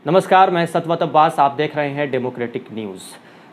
नमस्कार, मैं सतवत अब्बास। आप देख रहे हैं डेमोक्रेटिक न्यूज़।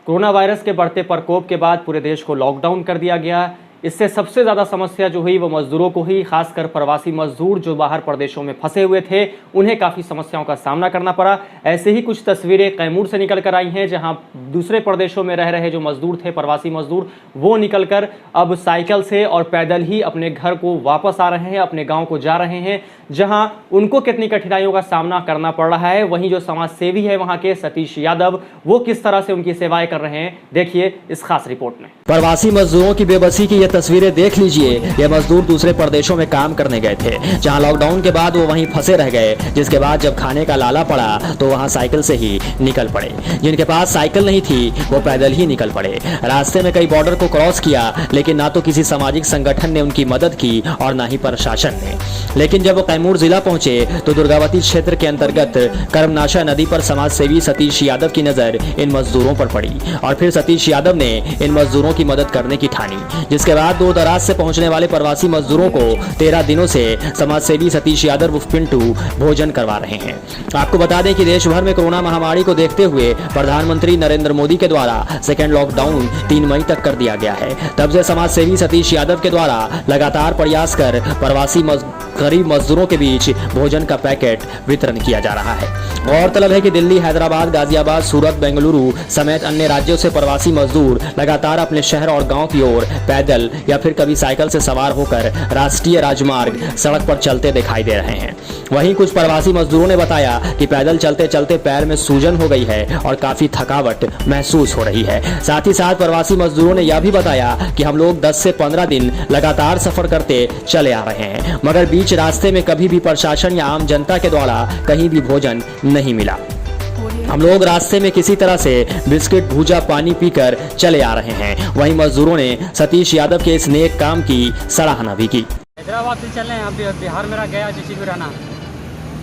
कोरोना वायरस के बढ़ते प्रकोप के बाद पूरे देश को लॉकडाउन कर दिया गया। इससे सबसे ज़्यादा समस्या जो हुई वो मजदूरों को ही, खासकर प्रवासी मजदूर जो बाहर प्रदेशों में फंसे हुए थे, उन्हें काफ़ी समस्याओं का सामना करना पड़ा। ऐसे ही कुछ तस्वीरें कैमूर से निकल कर आई हैं, जहां दूसरे प्रदेशों में रह रहे जो मजदूर थे, प्रवासी मजदूर, वो निकल कर अब साइकिल से और पैदल ही अपने घर को वापस आ रहे हैं, अपने गाँव को जा रहे हैं, जहां उनको कितनी कठिनाइयों का सामना करना पड़ रहा है। वहीं जो समाज सेवी है वहां के सतीश यादव, वो किस तरह से उनकी सेवाएं कर रहे हैं, देखिए इस खास रिपोर्ट में। प्रवासी मजदूरों की बेबसी की ये तस्वीरें देख लीजिए। ये मजदूर दूसरे प्रदेशों में काम करने गए थे, जहां लॉकडाउन के बाद वो वहीं फंसे रह गए, जिसके बाद जब खाने का लाला पड़ा तो वहां साइकिल से ही निकल पड़े। जिनके पास साइकिल नहीं थी वो पैदल ही निकल पड़े। रास्ते में कई बॉर्डर को क्रॉस किया, लेकिन ना तो किसी सामाजिक संगठन ने उनकी मदद की और ना ही प्रशासन ने। लेकिन जब वो कैमूर जिला पहुंचे तो दुर्गावती क्षेत्र के अंतर्गत कर्मनाशा नदी पर समाज सेवी सतीश यादव की नजर इन मजदूरों पर पड़ी और फिर सतीश यादव ने इन मजदूरों की मदद करने की ठानी, जिसके बाद दूर दराज से पहुंचने वाले प्रवासी मजदूरों को 13 दिनों से समाज सेवी सतीश यादव उर्फ पिंटू भोजन करवा रहे हैं। आपको बता दें कि देश भर में कोरोना महामारी को देखते हुए प्रधानमंत्री नरेंद्र मोदी के द्वारा सेकेंड लॉकडाउन 3 मई तक कर दिया गया है। तब से समाज सेवी सतीश यादव के द्वारा लगातार प्रयास कर प्रवासी गरीब मजदूरों के बीच भोजन का पैकेट वितरण किया जा रहा है। गौरतलब है कि दिल्ली, हैदराबाद, गाजियाबाद, सूरत, बेंगलुरु समेत अन्य राज्यों से प्रवासी मजदूर लगातार अपने शहर और गांव की ओर पैदल या फिर कभी साइकिल से सवार होकर राष्ट्रीय राजमार्ग सड़क पर चलते दिखाई दे रहे हैं। वहीं कुछ प्रवासी मजदूरों ने बताया कि पैदल चलते चलते पैर में सूजन हो गई है और काफी थकावट महसूस हो रही है। साथ ही साथ प्रवासी मजदूरों ने यह भी बताया कि हम लोग 10 से 15 दिन लगातार सफर करते चले आ रहे हैं, मगर बीच रास्ते में कभी भी प्रशासन या आम जनता के द्वारा कहीं भी भोजन नहीं मिला। हम लोग रास्ते में किसी तरह से बिस्किट, भूजा, पानी पीकर चले आ रहे हैं। वहीं मजदूरों ने सतीश यादव के इस नेक काम की सराहना भी की। हैदराबाद से चले हैं, अभी बिहार मेरा गया डिस्ट्रिक्ट में रहना।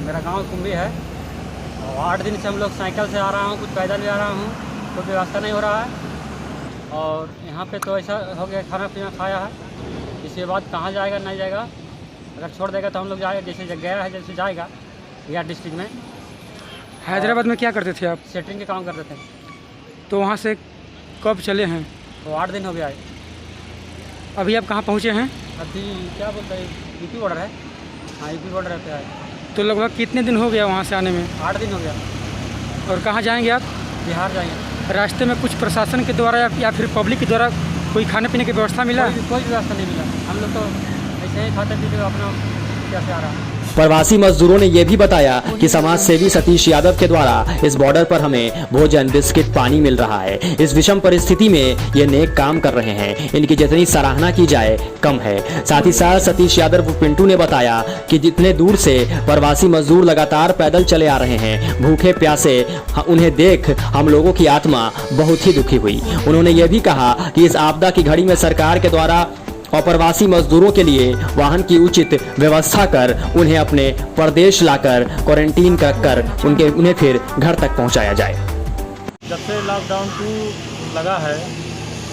मेरा गांव कुंभी है और 8 दिन से हम लोग साइकिल से आ रहा हूँ, कुछ पैदल भी आ रहा हूँ, कोई व्यवस्था नहीं हो रहा है। और यहाँ पे तो ऐसा हो गया, खाना पीना खाया है, इसके बाद कहाँ जाएगा नहीं जाएगा। अगर छोड़ देगा तो हम लोग जाएगा, जैसे गया है जैसे जाएगा बिहार डिस्ट्रिक्ट में। हैदराबाद में क्या करते थे आप? सेटरिंग के काम करते थे। तो वहाँ से कब चले हैं? तो 8 दिन हो गया है। अभी आप कहाँ पहुँचे हैं? अभी क्या बोलते हैं, यूपी बॉर्डर है। हाँ, यूपी बॉर्डर रहता है। तो लगभग कितने दिन हो गया वहाँ से आने में? 8 दिन हो गया। और कहाँ जाएंगे आप? बिहार जाएंगे। रास्ते में कुछ प्रशासन के द्वारा या फिर पब्लिक के द्वारा कोई खाने पीने की व्यवस्था मिला? कोई व्यवस्था नहीं मिला। हम लोग तो ऐसे ही खाते पीते अपना कैसे आ रहा है। प्रवासी मजदूरों ने यह भी बताया कि समाज सेवी सतीश यादव के द्वारा इस बॉर्डर पर हमें भोजन, बिस्किट, पानी मिल रहा है। इस विषम परिस्थिति में ये नेक काम कर रहे हैं, इनकी जितनी सराहना की जाए कम है। साथ ही साथ सतीश यादव पिंटू ने बताया कि जितने दूर से प्रवासी मजदूर लगातार पैदल चले आ रहे हैं, भूखे प्यासे, उन्हें देख हम लोगों की आत्मा बहुत ही दुखी हुई। उन्होंने ये भी कहा कि इस आपदा की घड़ी में सरकार के द्वारा और प्रवासी मजदूरों के लिए वाहन की उचित व्यवस्था कर उन्हें अपने प्रदेश लाकर क्वारंटीन कर उन्हें फिर घर तक पहुंचाया जाए। जब से लॉकडाउन 2 लगा है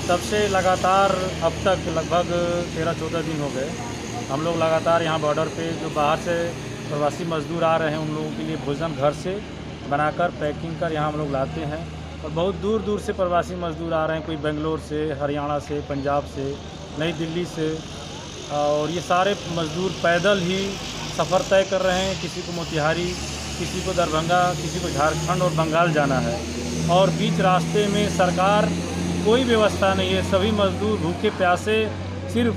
तब से लगातार अब तक लगभग 13-14 दिन हो गए हम लोग लगातार यहाँ बॉर्डर पे जो बाहर से प्रवासी मजदूर आ रहे हैं उन लोगों के लिए भोजन घर से बनाकर पैकिंग कर यहाँ हम लोग लाते हैं। और बहुत दूर दूर से प्रवासी मजदूर आ रहे हैं, कोई बेंगलोर से, हरियाणा से, पंजाब से, नई दिल्ली से। और ये सारे मजदूर पैदल ही सफ़र तय कर रहे हैं। किसी को मोतिहारी, किसी को दरभंगा, किसी को झारखंड और बंगाल जाना है। और बीच रास्ते में सरकार कोई व्यवस्था नहीं है। सभी मजदूर भूखे प्यासे सिर्फ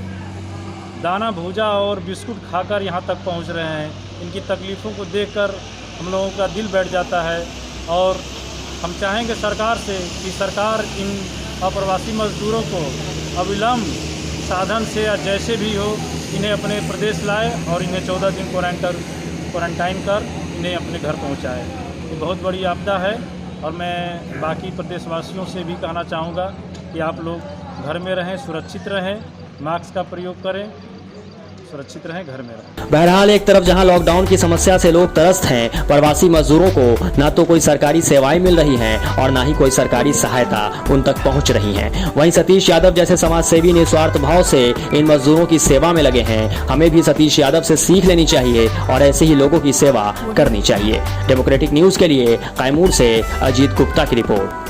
दाना भूजा और बिस्कुट खाकर यहाँ तक पहुँच रहे हैं। इनकी तकलीफ़ों को देखकर हम लोगों का दिल बैठ जाता है। और हम चाहेंगे सरकार से कि सरकार इन अप्रवासी मजदूरों को अविलंब साधन से या जैसे भी हो इन्हें अपने प्रदेश लाए और इन्हें 14 दिन क्वारंटाइन कर इन्हें अपने घर पहुंचाए। ये बहुत बड़ी आपदा है। और मैं बाकी प्रदेशवासियों से भी कहना चाहूँगा कि आप लोग घर में रहें, सुरक्षित रहें, मास्क का प्रयोग करें, सुरक्षित रहें, घर में रहें। बहरहाल एक तरफ जहां लॉकडाउन की समस्या से लोग त्रस्त हैं, प्रवासी मजदूरों को न तो कोई सरकारी सेवाएं मिल रही हैं और न ही कोई सरकारी सहायता उन तक पहुंच रही है। वहीं सतीश यादव जैसे समाजसेवी निस्वार्थ भाव से इन मजदूरों की सेवा में लगे हैं। हमें भी सतीश यादव से सीख लेनी चाहिए और ऐसे ही लोगों की सेवा करनी चाहिए। डेमोक्रेटिक न्यूज के लिए कैमूर से अजीत गुप्ता की रिपोर्ट।